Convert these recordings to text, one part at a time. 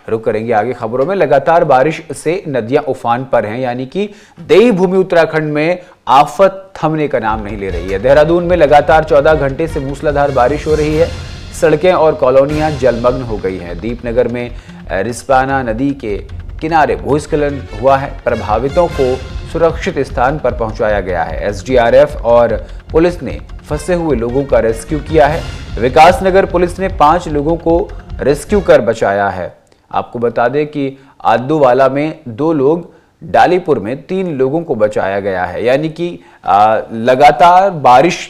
रुक करेंगे आगे खबरों में। लगातार बारिश से नदियां उफान पर हैं, यानी कि देवभूमि उत्तराखंड में आफत थमने का नाम नहीं ले रही है। देहरादून में लगातार 14 घंटे से मूसलाधार बारिश हो रही है। सड़कें और कॉलोनियां जलमग्न हो गई हैं। दीपनगर में रिस्पाना नदी के किनारे भूस्खलन हुआ है। प्रभावितों को सुरक्षित स्थान पर पहुंचाया गया है। एसडीआरएफ और पुलिस ने फंसे हुए लोगों का रेस्क्यू किया है। विकासनगर पुलिस ने 5 लोगों को रेस्क्यू कर बचाया है। आपको बता दें कि आद्दूवाला में 2 लोग, डालीपुर में 3 लोगों को बचाया गया है। यानी कि लगातार बारिश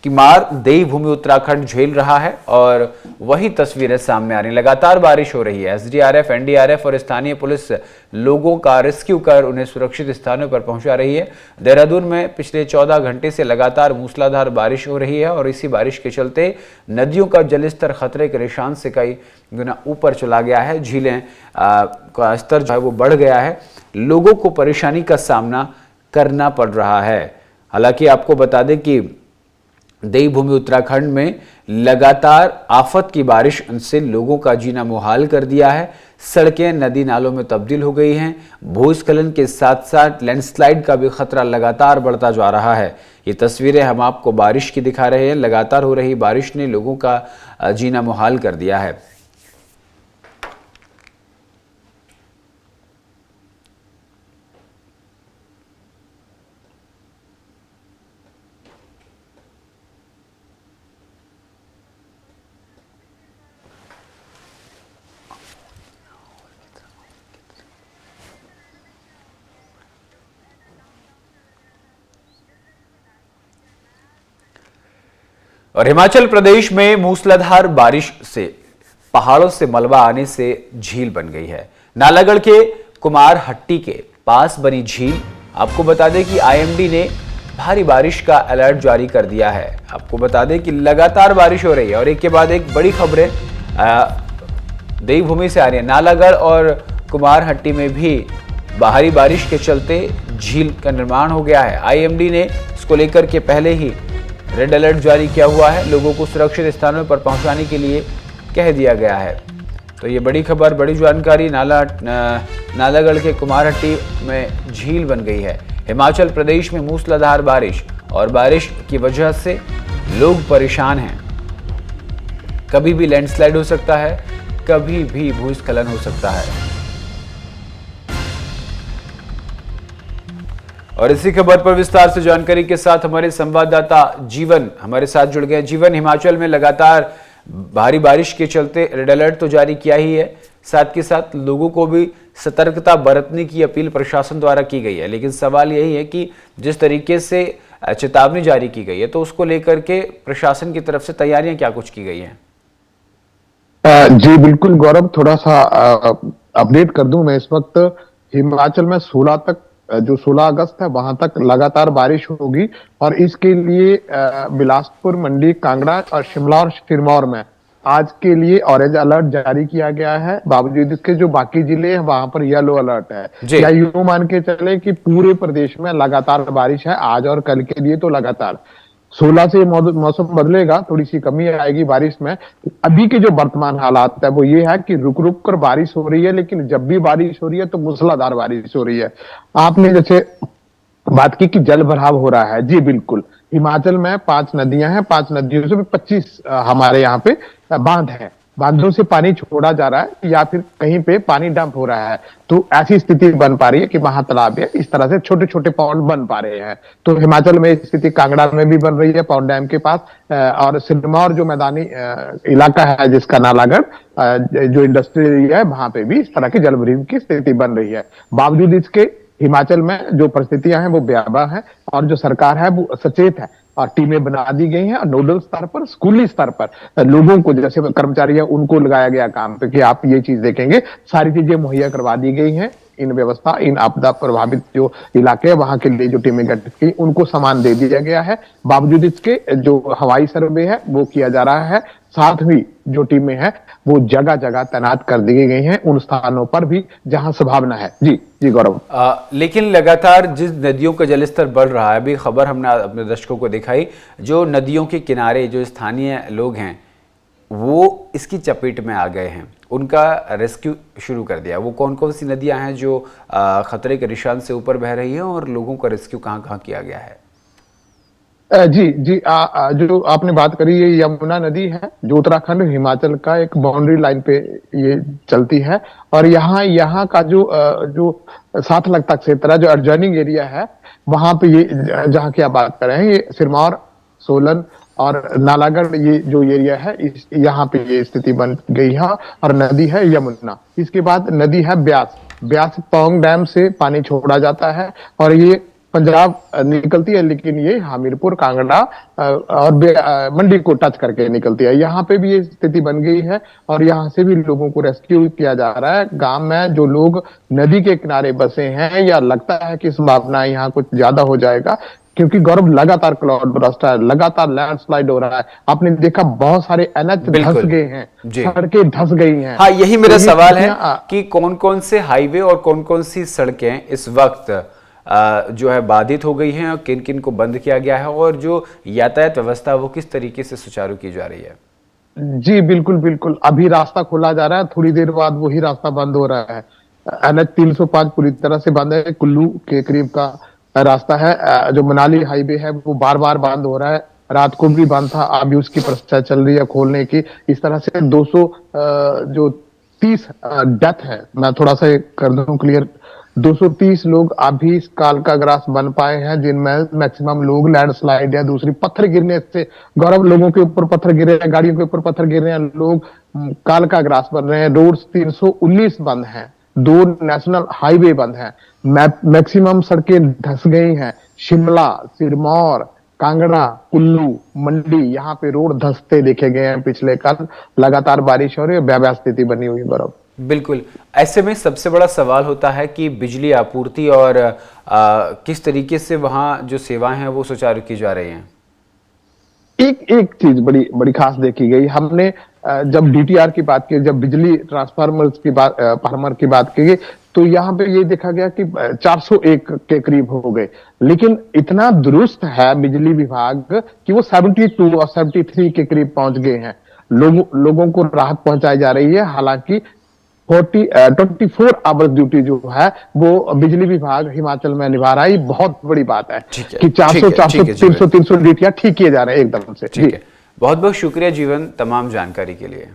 की मार देवभूमि उत्तराखंड झेल रहा है और वही तस्वीरें सामने आ रही। लगातार बारिश हो रही है। एसडीआरएफ, एनडीआरएफ और स्थानीय पुलिस लोगों का रेस्क्यू कर उन्हें सुरक्षित स्थानों पर पहुंचा रही है। देहरादून में पिछले 14 घंटे से लगातार मूसलाधार बारिश हो रही है और इसी बारिश के चलते नदियों का जलस्तर खतरे के निशान से कई गुना ऊपर चला गया है। झीलें का स्तर जो है वो बढ़ गया है। लोगों को परेशानी का सामना करना पड़ रहा है। हालांकि आपको बता दें कि देवभूमि उत्तराखंड में लगातार आफत की बारिश से लोगों का जीना मुहाल कर दिया है। सड़कें नदी नालों में तब्दील हो गई हैं। भूस्खलन के साथ साथ लैंडस्लाइड का भी खतरा लगातार बढ़ता जा रहा है। ये तस्वीरें हम आपको बारिश की दिखा रहे हैं। लगातार हो रही बारिश ने लोगों का जीना मुहाल कर दिया है। और हिमाचल प्रदेश में मूसलाधार बारिश से पहाड़ों से मलबा आने से झील बन गई है। नालागढ़ के कुमारहट्टी के पास बनी झील। आपको बता दें कि आईएमडी ने भारी बारिश का अलर्ट जारी कर दिया है। आपको बता दें कि लगातार बारिश हो रही है और एक के बाद एक बड़ी खबरें देवभूमि से आ रही है। नालागढ़ और कुमारहट्टी में भी भारी बारिश के चलते झील का निर्माण हो गया है। आईएमडी ने इसको लेकर के पहले ही रेड अलर्ट जारी किया हुआ है। लोगों को सुरक्षित स्थानों पर पहुंचाने के लिए कह दिया गया है। तो ये बड़ी खबर, बड़ी जानकारी। नालागढ़ के कुमारहट्टी में झील बन गई है। हिमाचल प्रदेश में मूसलाधार बारिश और बारिश की वजह से लोग परेशान हैं। कभी भी लैंडस्लाइड हो सकता है, कभी भी भूस्खलन हो सकता है। और इसी खबर पर विस्तार से जानकारी के साथ हमारे संवाददाता जीवन हमारे साथ जुड़ गए। जीवन, हिमाचल में लगातार भारी बारिश के चलते रेड अलर्ट तो जारी किया ही है, साथ के साथ लोगों को भी सतर्कता बरतने की अपील प्रशासन द्वारा की गई है। लेकिन सवाल यही है कि जिस तरीके से चेतावनी जारी की गई है तो उसको लेकर के प्रशासन की तरफ से तैयारियां क्या कुछ की गई हैं? जी बिल्कुल गौरव, थोड़ा सा अपडेट कर दूं मैं। इस वक्त हिमाचल में 16 तक, जो 16 अगस्त है वहां तक लगातार बारिश होगी और इसके लिए बिलासपुर, मंडी, कांगड़ा और शिमला और सिरमौर में आज के लिए ऑरेंज अलर्ट जारी किया गया है। बावजूद इसके जो बाकी जिले हैं वहां पर येलो अलर्ट है। या यूं मान के चले कि पूरे प्रदेश में लगातार बारिश है आज और कल के लिए। तो लगातार 16 से मौसम बदलेगा, थोड़ी सी कमी आएगी बारिश में। अभी के जो वर्तमान हालात है वो ये है कि रुक रुक कर बारिश हो रही है, लेकिन जब भी बारिश हो रही है तो मूसलाधार बारिश हो रही है। आपने जैसे बात की कि जल भराव हो रहा है, जी बिल्कुल। हिमाचल में 5 नदियां हैं, 5 नदियों से 25 हमारे यहाँ पे बांध है। बांधों से पानी छोड़ा जा रहा है या फिर कहीं पे पानी डंप हो रहा है। तो ऐसी स्थिति बन पा रही है कि वहां तालाब है, इस तरह से छोटे छोटे पौंड बन पा रहे हैं। तो हिमाचल में स्थिति कांगड़ा में भी बन रही है, पौंड डैम के पास, और सिरमौर जो मैदानी इलाका है जिसका नालागढ़ जो इंडस्ट्रियल एरिया है वहां पे भी इस तरह की जलभराव की स्थिति बन रही है। बावजूद इसके हिमाचल में जो परिस्थितियां हैं वो भयावह है और जो सरकार है वो सचेत है और टीमें बना दी गई हैं। और नोडल स्तर पर, स्कूली स्तर पर लोगों को, जैसे कर्मचारी है उनको लगाया गया काम पे कि आप ये चीज देखेंगे। सारी चीजें मुहैया करवा दी गई हैं। इन व्यवस्था, इन आपदा प्रभावित जो इलाके हैं वहां के लिए जो टीमें गठित की उनको सामान दे दिया गया है। बावजूद इसके जो हवाई सर्वे है वो किया जा रहा है। साथ ही जो टीमें हैं वो जगह जगह तैनात कर दी गई हैं उन स्थानों पर भी जहां संभावना है। जी जी गौरव। लेकिन लगातार जिस नदियों का जलस्तर बढ़ रहा है, अभी खबर हमने अपने दर्शकों को दिखाई, जो नदियों के किनारे जो स्थानीय लोग हैं वो इसकी चपेट में आ गए हैं। उनका रेस्क्यू शुरू कर दिया। वो कौन कौन सी नदियां हैं जो खतरे के निशान से ऊपर बह रही हैं और लोगों का रेस्क्यू कहाँ कहाँ किया गया है? जी जी, जो आपने बात करी ये यमुना नदी है जो उत्तराखंड हिमाचल का एक बाउंड्री लाइन पे ये चलती है। और यहाँ यहाँ का जो 7 लाख तक क्षेत्र है, जो एडजॉइनिंग एरिया है, वहां पे ये जहाँ की आप बात कर रहे हैं, ये सिरमौर, सोलन और नालागढ़, ये जो एरिया है, इस यहाँ पे ये स्थिति बन गई है। और नदी है यमुना। इसके बाद नदी है ब्यास। ब्यास पौंग डैम से पानी छोड़ा जाता है और ये पंजाब निकलती है, लेकिन ये हमीरपुर, कांगड़ा और मंडी को टच करके निकलती है। यहाँ पे भी ये स्थिति बन गई है और यहाँ से भी लोगों को रेस्क्यू किया जा रहा है। गांव में जो लोग नदी के किनारे बसे हैं, या लगता है कि संभावना यहाँ कुछ ज्यादा हो जाएगा, क्योंकि गौरव लगातार क्लाउड बर्स्ट है, लगातार लैंडस्लाइड हो रहा है। आपने देखा बहुत सारे एनएच धंस गए हैं, सड़कें धंस गई हैं। हाँ, यही मेरा सवाल है कि कौन कौन से हाईवे और कौन कौन सी सड़कें इस वक्त जो है बाधित हो गई हैं और किन किन को बंद किया गया है, और जो यातायात व्यवस्था वो किस तरीके से सुचारू की जा रही है? जी बिल्कुल बिल्कुल, अभी रास्ता खोला जा रहा है, थोड़ी देर बाद वही रास्ता बंद हो रहा है। एनएच 305 पूरी तरह से बंद है। कुल्लू के करीब का रास्ता है, जो मनाली हाईवे है, वो बार बार बंद हो रहा है। रात को भी बंद था, अभी उसकी प्रक्रिया चल रही है खोलने की। इस तरह से 230 डेथ है। मैं थोड़ा सा कर दूं क्लियर, 230 लोग अभी इस कालकाग्रास बन पाए हैं, जिनमें मैक्सिमम लोग लैंडस्लाइड या दूसरी पत्थर गिरने से, गौरव, लोगों के ऊपर पत्थर गिर रहे हैं, गाड़ियों के ऊपर पत्थर गिर रहे हैं, लोग कालकाग्रास बन रहे हैं। रोड्स 319 बंद हैं, 2 नेशनल हाईवे बंद हैं, मैक्सिमम सड़कें धंस गई हैं। शिमला, सिरमौर, कांगड़ा, कुल्लू, मंडी, यहाँ पे रोड धंसते देखे गए हैं पिछले कल। लगातार बारिश हो रही है, भयावह स्थिति बनी हुई है गौरव। बिल्कुल। ऐसे में सबसे बड़ा सवाल होता है कि बिजली आपूर्ति और किस तरीके से वहां जो सेवाएं हैं वो सुचारू की जा रही हैं। एक चीज बड़ी बड़ी खास देखी गई। हमने जब डीटीआर की बात की, जब बिजली फार्मर की बात की गई, तो यहाँ पे ये देखा गया कि 401 के करीब हो गए। लेकिन इतना दुरुस्त है बिजली विभाग कि वो 72 और 73 के करीब पहुंच गए हैं। लोगों को राहत पहुंचाई जा रही है। हालांकि 24 आवर्स ड्यूटी जो है वो बिजली विभाग हिमाचल में निभा रहा है। ये बहुत बड़ी बात है कि 400 300 ड्यूटियां ठीक किए जा रहे हैं एकदम से। ठीक है, बहुत बहुत शुक्रिया जीवन तमाम जानकारी के लिए।